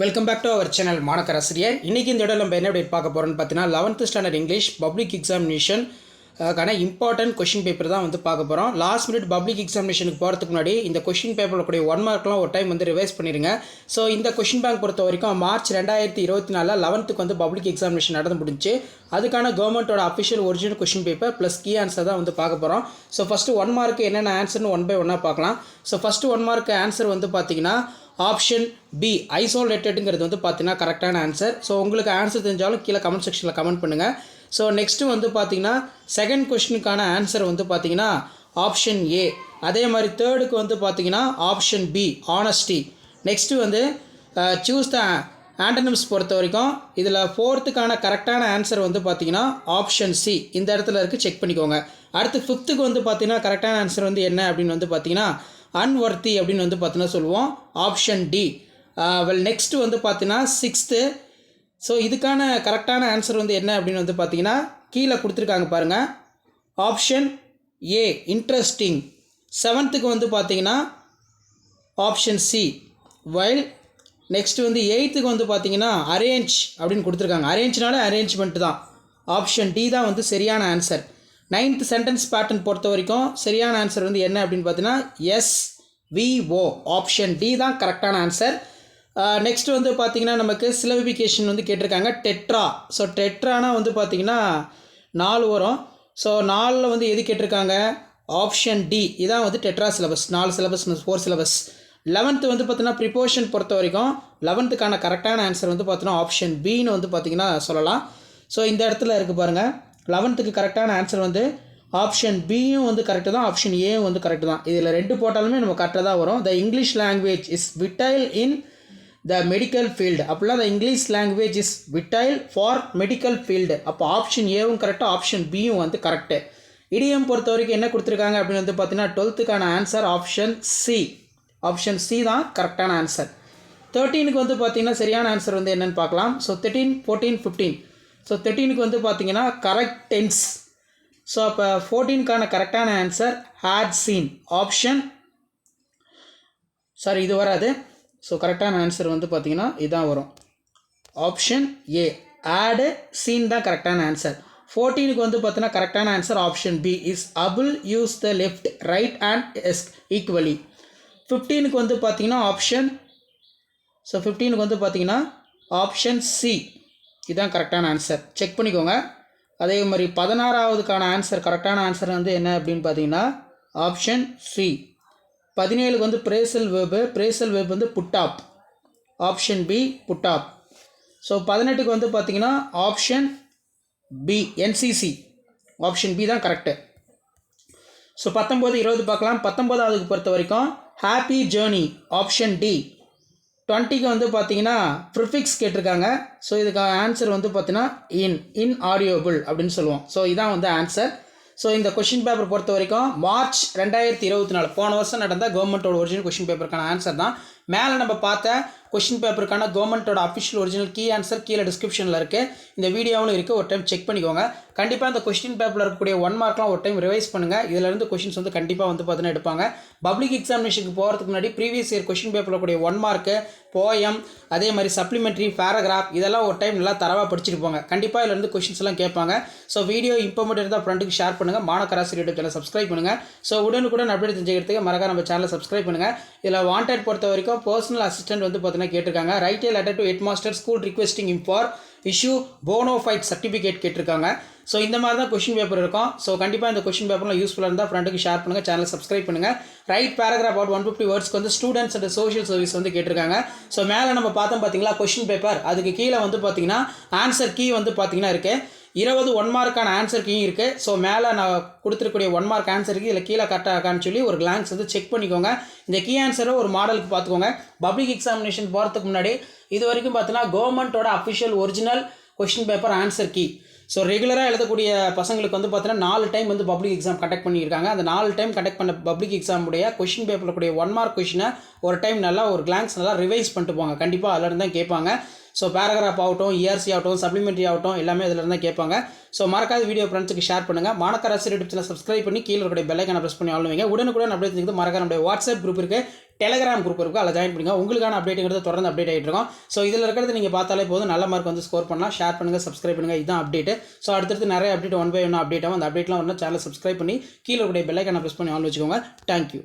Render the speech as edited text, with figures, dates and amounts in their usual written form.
Welcome back to our channel Manakkar Asiriyar. இன்றைக்கி இந்த இடம் நம்ம என்ன அப்டேட் பார்க்க போகிறோன்னு பார்த்தீங்கன்னா 11th standard English public examination important question paper தான் பார்க்க போகிறோம். லாஸ்ட் மினிட் பப்ளிக் எக்ஸாமினேஷனுக்கு போகிறதுக்கு முன்னாடி இந்த கொஷின் பேப்பரில் கூடிய 1 மார்க்லாம் ஒரு டைம் ரிவைஸ் பண்ணிடுங்க. ஸோ இந்த கொஷின் பேங்க் பொறுத்த வரைக்கும் மார்ச் 2024 11th பப்ளிக் எக்ஸாமினேஷன் நடந்து முடிஞ்சு அதுக்கான கவர்மெண்ட்டோட official original question paper plus key answer தான் பார்க்க போகிறோம். ஸோ ஃபஸ்ட்டு 1 மார்க்கு என்னென்ன ஆன்சர்னு 1 by 1 பார்க்கலாம். ஸோ ஃபஸ்ட்டு 1 மார்க்கு ஆன்சர் பார்த்தீங்கன்னா ஆப்ஷன் பி ஐசோலேட்டடுங்கிறது பார்த்தீங்கன்னா கரெக்டான ஆன்சர். ஸோ உங்களுக்கு ஆன்சர் தெரிஞ்சாலும் கீழே கமெண்ட் செக்ஷனில் கமெண்ட் பண்ணுங்கள். ஸோ நெக்ஸ்ட்டு பார்த்தீங்கன்னா செகண்ட் கொஸ்டினுக்கான ஆன்சர் பார்த்தீங்கன்னா ஆப்ஷன் ஏ. அதே மாதிரி தேர்டுக்கு பார்த்தீங்கன்னா option B honesty. Next choose the antonyms பொறுத்த வரைக்கும் இதில் ஃபோர்த்துக்கான கரெக்டான ஆன்சர் பார்த்தீங்கன்னா ஆப்ஷன் சி. இந்த இடத்துல இருக்குது, செக் பண்ணிக்கோங்க. அடுத்து ஃபிஃப்த்துக்கு பார்த்தீங்கன்னா கரெக்டான ஆன்சர் என்ன அப்படின்னு பார்த்தீங்கன்னா அன்வர்த்தி அப்படின்னு பார்த்தீங்கன்னா சொல்லுவோம், ஆப்ஷன் டி. நெக்ஸ்ட்டு பார்த்தீங்கன்னா சிக்ஸ்த்து. ஸோ இதுக்கான கரெக்டான ஆன்சர் என்ன அப்படின்னு பார்த்தீங்கன்னா கீழே கொடுத்துருக்காங்க பாருங்கள், ஆப்ஷன் ஏ இன்ட்ரெஸ்டிங். செவன்த்துக்கு பார்த்தீங்கன்னா ஆப்ஷன் சி. வைல் நெக்ஸ்ட்டு எயித்துக்கு பார்த்தீங்கன்னா அரேஞ்ச் அப்படின்னு கொடுத்துருக்காங்க. அரேஞ்ச்னால அரேஞ்ச்மெண்ட் தான், ஆப்ஷன் டி தான் சரியான ஆன்சர். 9th சென்டென்ஸ் பேட்டர்ன் பொறுத்த வரைக்கும் சரியான ஆன்சர் என்ன அப்படின்னு பார்த்தீங்கன்னா எஸ்விஓ, ஆப்ஷன் டி தான் கரெக்டான ஆன்சர். நெக்ஸ்ட் பார்த்தீங்கன்னா நமக்கு சிலபிஃபிகேஷன் கேட்டிருக்காங்க டெட்ரா. ஸோ டெட்ரானா பார்த்தீங்கன்னா 4 வரும். ஸோ 4ல் எது கேட்டிருக்காங்க, ஆப்ஷன் டி. இதான் tetra syllabus, 4 syllabus 4 syllabus. 11th பார்த்தீங்கன்னா ப்ரிப்போர்ஷன் பொறுத்த வரைக்கும் 11th கரெக்டான ஆன்சர் பார்த்தீங்கன்னா ஆப்ஷன் பின்னு பார்த்தீங்கன்னா சொல்லலாம். ஸோ இந்த இடத்துல இருக்குது பாருங்கள், 11th கரெக்டான ஆன்சர் ஆப்ஷன் பியும் கரெக்டு தான், ஆப்ஷன் ஏவும் கரெக்டு தான். இதில் 2 போட்டாலுமே நம்ம கரெக்டாக தான் வரும். The English language is vital in the medical field. அப்படிலாம் the English language is vital for medical field. அப்போ ஆப்ஷன் ஏவும் கரெக்டு, ஆப்ஷன் பியும் கரெக்டு. இடியம் பொறுத்த வரைக்கும் என்ன கொடுத்துருக்காங்க அப்படின்னு பார்த்தீங்கன்னா 12th answer option C. Option C தான் கரெக்டான ஆன்சர். 13க்கு பார்த்தீங்கன்னா சரியான ஆன்சர் என்னென்னு பார்க்கலாம். ஸோ 13, 14, 15. ஸோ 13க்கு பார்த்தீங்கன்னா கரெக்ட் டென்ஸ். ஸோ அப்போ 14க்கான கரெக்டான answer hate seen, option sorry இது வராது. ஸோ கரெக்டான ஆன்சர் பார்த்தீங்கன்னா இதான் வரும், ஆப்ஷன் ஏ ஆடு சீன் தான் கரெக்டான ஆன்சர். 14க்கு பார்த்தீங்கன்னா கரெக்டான answer option B is able use the left right and as equally. 15க்கு பார்த்தீங்கன்னா ஆப்ஷன், ஸோ 15க்கு பார்த்தீங்கன்னா ஆப்ஷன் சி இதுதான் கரெக்டான ஆன்சர், செக் பண்ணிக்கோங்க. அதே மாதிரி 16வதுக்கான ஆன்சர் கரெக்டான ஆன்சர் என்ன அப்படின்னு பார்த்தீங்கன்னா ஆப்ஷன் சி. 17க்கு phrasal verb, phrasal verb put off, option B put off. So 18க்கு பார்த்தீங்கன்னா option B NCC, option B தான் கரெக்டு. ஸோ 19, 20 பார்க்கலாம். 19வதுக்கு பொறுத்த வரைக்கும் ஹாப்பி ஜேர்னி, ஆப்ஷன் டி. 20க்கு பார்த்தீங்கன்னா ப்ரிஃபிக்ஸ் கேட்டிருக்காங்க. ஸோ இதுக்கு ஆன்சர் பார்த்தீங்கன்னா இன்ஆடியபிள் அப்படின்னு சொல்லுவோம். ஸோ இதான் ஆன்சர். ஸோ இந்த கொஷின் பேப்பர் பொறுத்த வரைக்கும் மார்ச் 2024 போன வருஷம் நடந்த கவர்மெண்ட்டோட ஒரிஜினல் கொஷின் பேப்பருக்கான ஆன்சர் தான். மேலே நம்ம பார்த்த கொஷின் பேப்பருக்கான கவர்மெண்ட்டோட அஃபிஷியல் ஒரிஜினல் கீ ஆன்சர் கீழே டிஸ்கிரிப்ஷனில் இருக்குது, இந்த வீடியோவும் இருக்குது, ஒரு டைம் செக் பண்ணிக்கோங்க. கண்டிப்பாக இந்த கொஸ்டின் பேப்பரில் இருக்கக்கூடிய 1 மார்க்லாம் ஒரு டைம் ரிவைஸ் பண்ணுங்கள். இதிலிருந்து கொஷின்ஸ் கண்டிப்பாக பார்த்தீங்கன்னா எடுப்பாங்க. பப்ளிக் எக்ஸாமினேஷனுக்கு போகிறதுக்கு முன்னாடி ப்ரீவியஸ் இயர் கொஷின் பேப்பரில் கூடிய 1 மார்க்கு போயம், அதே மாதிரி சப்ளிமெண்ட்ரி, பேராகிராஃப் இதெல்லாம் ஒரு டைம் நல்லா தரவாக படிச்சுட்டு போங்க. கண்டிப்பாக இதிலிருந்து கொஷின்ஸ் எல்லாம் கேட்பாங்க. ஸோ வீடியோ இம்பார்ட்டன்ட் இருந்தால் ஃப்ரெண்டுக்கு ஷேர் பண்ணுங்கள். மாணக்கர் ஆசிரியர் யூடியூப் சேனல் சப்ஸ்கிரைப் பண்ணுங்கள். ஸோ உடனுக்குடன் அப்டேட் தெரிஞ்சுக்கிறதுக்கு மறக்காம நம்ம சேனலை சப்ஸ்கிரைப் பண்ணுங்கள். இதில் வாண்டட் பொறுத்த வரைக்கும் பர்சனல் அசிஸ்டன்ட் பார்த்தீங்கன்னா கேட்டிருக்காங்க. Right A letter to head master school requesting him for issue bona fide certificate கேட்டிருக்காங்க. ஸோ இந்த மாதிரி தான் கொஷின் பேப்பர் இருக்கும். ஸோ கண்டிப்பாக இந்த கொஷின் பேப்பர்லாம் யூஸ்ஃபுல்லாக இருந்தால் ஃப்ரெண்டுக்கு ஷேர் பண்ணுங்கள், சேனல் சப்ஸ்கிரைப் பண்ணுங்கள். ரைட் பேராகிராஃப் அவுட் 150 வேர்ட்ஸ்க்கு ஸ்டூடெண்ட்ஸ் அண்ட் சோஷியல் சர்வீஸ் கேட்டிருக்காங்க. ஸோ மேலே நம்ம பார்த்தோம் பார்த்தீங்களா கொஷின் பேப்பர், அதுக்கு கீழே பார்த்தீங்கன்னா ஆன்சர் கீ பார்த்தீங்கன்னா இருக்குது. 20 1 மார்க்கான ஆன்சர் கீயும் இருக்குது. ஸோ மேலே நான் கொடுத்துருக்கூடிய 1 மார்க் ஆன்சருக்கு இதில் கீழே கரெக்டாக இருக்கான்னு சொல்லி ஒரு கிளான்ஸ் செக் பண்ணிக்கோங்க. இந்த கீ ஆன்சரை ஒரு மாடலுக்கு பார்த்துக்கோங்க. பப்ளிக் எக்ஸாமினேஷன் போகிறதுக்கு முன்னாடி இது வரைக்கும் பார்த்தீங்கன்னா கவர்மெண்ட்டோட official original question paper answer key. So ரெகுலராக எழுதக்கூடிய பசங்களுக்கு பார்த்தீங்கன்னா 4 டைம் பப்ளிக் எக்ஸாம் கண்டக்ட் பண்ணியிருக்காங்க. அந்த 4 டைம் கண்டக்ட் பண்ண பப்ளிக் எக்ஸாமுடைய கொஷின் பேப்பரில் கூடிய 1 மார்க் கொஷினை ஒரு டைம் நல்லா ஒரு கிளான்ஸ் நல்லா ரிவைஸ் பண்ணிட்டு போங்க. கண்டிப்பாக அதில் தான் கேட்பாங்க. ஸோ பேராகிராஃப் ஆகட்டும், இஆர்சி ஆகட்டும், சப்ளிமெண்ட்ரி ஆகட்டும் எல்லாமே இதில் இருந்தால் கேட்பாங்க. ஸோ மறக்காத வீடியோ ஃப்ரெண்ட்ஸுக்கு ஷேர் பண்ணுங்கள். மாணக்கர் ஆசிரியர் யூடியூப் சேனல் சப்ஸ்கிரைப் பண்ணி கீழே இருக்கிற பெல் ஐக்கானை ப்ரெஸ் பண்ணி ஆளுவீங்க. உடனுக்குடன் அப்படியே தெரிஞ்சுக்கிட்டு மறக்காத நம்முடைய வாட்ஸ்அப் குரூப் இருக்குது, டெலகிராம் குரூப் இருக்கும், அதில் ஜாயின் பண்ணுங்க. உங்களுக்கான அப்டேட்டுங்கிறது தொடர்ந்து அப்டேட் ஆகிட்டு இருக்கும். ஸோ இதில் இருக்கிறது நீங்கள் பார்த்தாலே போதும், நல்ல மார்க் வந்து ஸ்கோர் பண்ணலாம். ஷேர் பண்ணுங்கள், சப்ஸ்கிரைப் பண்ணுங்கள். இதுதான் அப்டேட். ஸோ அடுத்தடுத்து நிறைய update one by one update ஆகும். அந்த அப்டேட்லாம் வரணும், சேனலை சப்ஸ்கிரைப் பண்ணி கீழே கூடிய பெல் ஐக்கானை ப்ரெஸ் பண்ணி ஆன் வச்சுக்கோங்க. தேங்க்யூ.